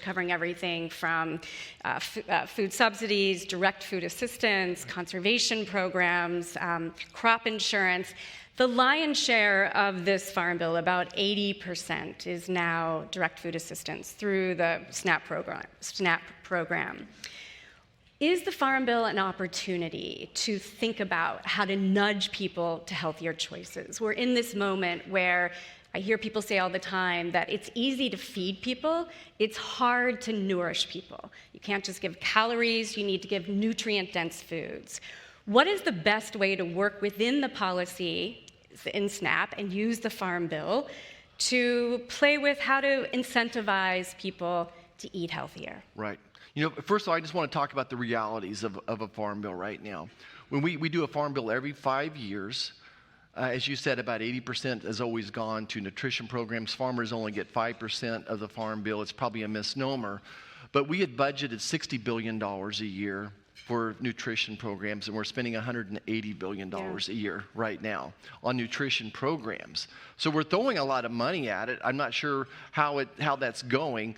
covering everything from food subsidies, direct food assistance, conservation programs, crop insurance. The lion's share of this Farm Bill, about 80%, is now direct food assistance through the SNAP program. Is the Farm Bill an opportunity to think about how to nudge people to healthier choices? We're in this moment where I hear people say all the time that it's easy to feed people, it's hard to nourish people. You can't just give calories, you need to give nutrient-dense foods. What is the best way to work within the policy in SNAP and use the Farm Bill to play with how to incentivize people to eat healthier? Right. You know, first of all, I just want to talk about the realities of a Farm Bill right now. When we do a Farm Bill every 5 years, as you said, about 80% has always gone to nutrition programs. Farmers only get 5% of the Farm Bill. It's probably a misnomer. But we had budgeted $60 billion a year for nutrition programs, and we're spending $180 billion a year right now on nutrition programs. So we're throwing a lot of money at it. I'm not sure how that's going.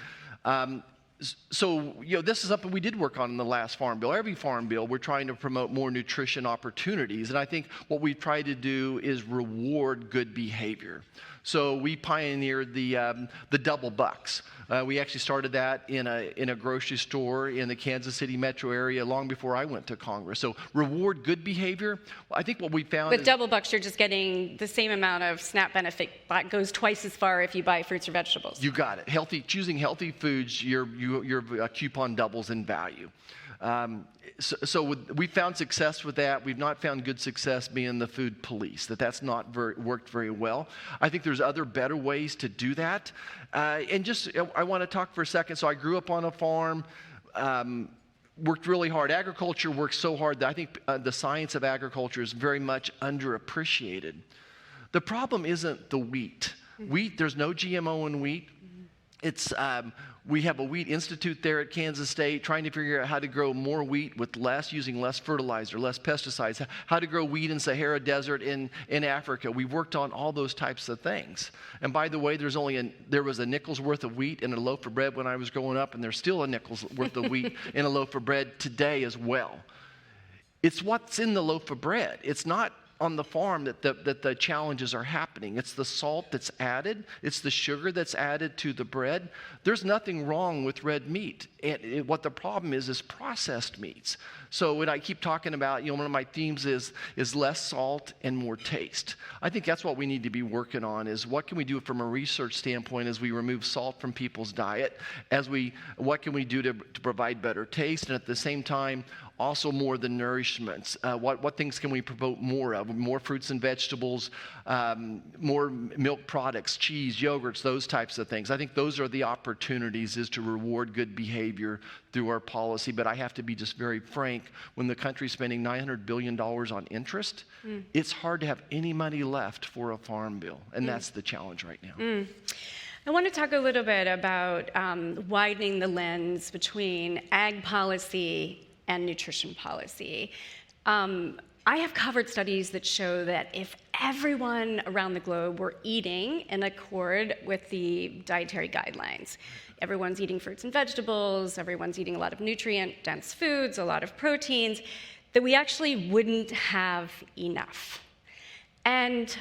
So, you know, this is something we did work on in the last Farm Bill. Every Farm Bill, we're trying to promote more nutrition opportunities. And I think what we've tried to do is reward good behavior. So we pioneered the double bucks. We actually started that in a grocery store in the Kansas City metro area long before I went to Congress. So reward good behavior. I think what we found With double bucks, you're just getting the same amount of SNAP benefit, but goes twice as far if you buy fruits or vegetables. You got it. Choosing healthy foods, your coupon doubles in value. So we found success with that. We've not found good success being the food police. That's not worked very well. I think there's other better ways to do that. And just I want to talk for a second. So I grew up on a farm. Worked really hard. Agriculture works so hard that I think the science of agriculture is very much underappreciated. The problem isn't the wheat. Wheat, there's no GMO in wheat. It's we have a wheat institute there at Kansas State trying to figure out how to grow more wheat with using less fertilizer, less pesticides, how to grow wheat in Sahara Desert in Africa. We worked on all those types of things. And by the way, there was a nickel's worth of wheat in a loaf of bread when I was growing up, and there's still a nickel's worth of wheat in a loaf of bread today as well. It's what's in the loaf of bread. It's not on the farm that the challenges are happening. It's the salt that's added. It's the sugar that's added to the bread. There's nothing wrong with red meat. And what the problem is processed meats. So when I keep talking about, one of my themes is less salt and more taste. I think that's what we need to be working on is what can we do from a research standpoint as we remove salt from people's diet, what can we do to provide better taste, and at the same time, also more the nourishments. What things can we promote more of? More fruits and vegetables, more milk products, cheese, yogurts, those types of things. I think those are the opportunities is to reward good behavior through our policy. But I have to be just very frank, when the country's spending $900 billion on interest, it's hard to have any money left for a farm bill. And that's the challenge right now. I want to talk a little bit about widening the lens between ag policy and nutrition policy. I have covered studies that show that if everyone around the globe were eating in accord with the dietary guidelines, everyone's eating fruits and vegetables, everyone's eating a lot of nutrient-dense foods, a lot of proteins, that we actually wouldn't have enough. And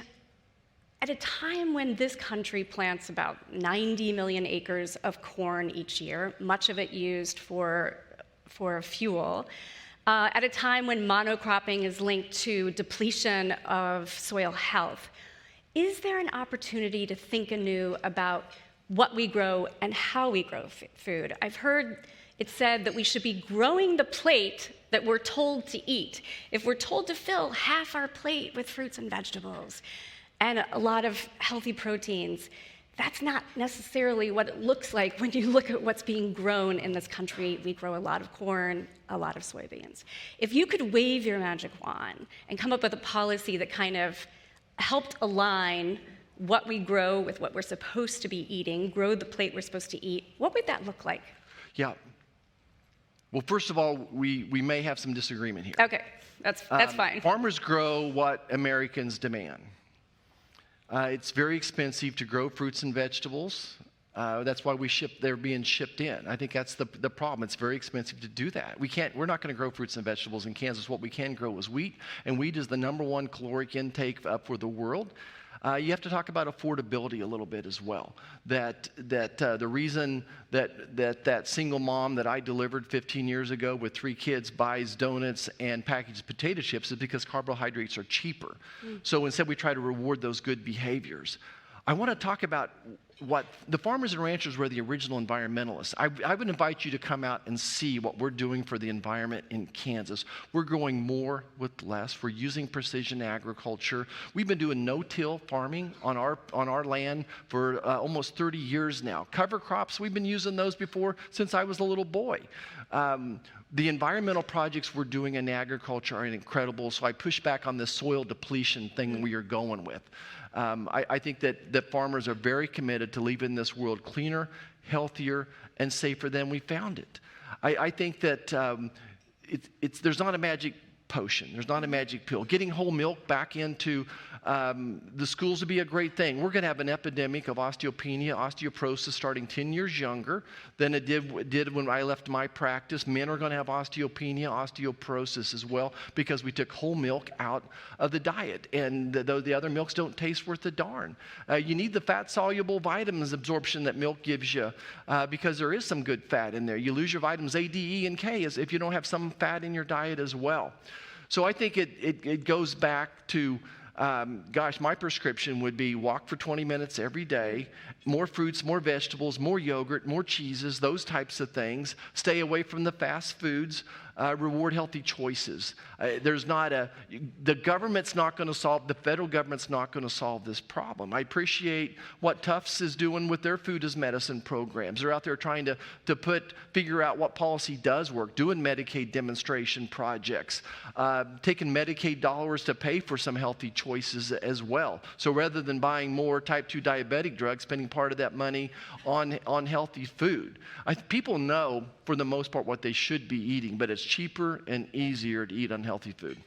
at a time when this country plants about 90 million acres of corn each year, much of it used for fuel, at a time when monocropping is linked to depletion of soil health, is there an opportunity to think anew about what we grow and how we grow food? I've heard it said that we should be growing the plate that we're told to eat. If we're told to fill half our plate with fruits and vegetables and a lot of healthy proteins, that's not necessarily what it looks like when you look at what's being grown in this country. We grow a lot of corn, a lot of soybeans. If you could wave your magic wand and come up with a policy that kind of helped align what we grow with what we're supposed to be eating, grow the plate we're supposed to eat, what would that look like? Yeah. Well, first of all, we may have some disagreement here. Okay, that's fine. Farmers grow what Americans demand. It's very expensive to grow fruits and vegetables. That's why they're being shipped in. I think that's the problem. It's very expensive to do that. We're not going to grow fruits and vegetables in Kansas. What we can grow is wheat, and wheat is the #1 caloric intake for the world. You have to talk about affordability a little bit as well. The reason that single mom that I delivered 15 years ago with 3 kids buys donuts and packaged potato chips is because carbohydrates are cheaper. So instead we try to reward those good behaviors. I want to talk about what the farmers and ranchers were the original environmentalists. I would invite you to come out and see what we're doing for the environment in Kansas. We're growing more with less. We're using precision agriculture. We've been doing no-till farming on our land for almost 30 years now. Cover crops, we've been using those before since I was a little boy. The environmental projects we're doing in agriculture are incredible, so I push back on this soil depletion thing we are going with. I think that farmers are very committed to leaving this world cleaner, healthier, and safer than we found it. I think that there's not a magic potion. There's not a magic pill. Getting whole milk back into the schools would be a great thing. We're going to have an epidemic of osteopenia, osteoporosis starting 10 years younger than it did when I left my practice. Men are going to have osteopenia, osteoporosis as well because we took whole milk out of the diet. And though the other milks don't taste worth a darn. You need the fat-soluble vitamins absorption that milk gives you because there is some good fat in there. You lose your vitamins A, D, E, and K if you don't have some fat in your diet as well. So I think it goes back to, my prescription would be walk for 20 minutes every day, more fruits, more vegetables, more yogurt, more cheeses, those types of things. Stay away from the fast foods. Reward healthy choices. The government's not going to solve, the federal government's not going to solve this problem. I appreciate what Tufts is doing with their food as medicine programs. They're out there trying to figure out what policy does work, doing Medicaid demonstration projects, taking Medicaid dollars to pay for some healthy choices as well. So rather than buying more type 2 diabetic drugs, spending part of that money on healthy food. People know, for the most part, what they should be eating, but it's cheaper and easier to eat unhealthy food.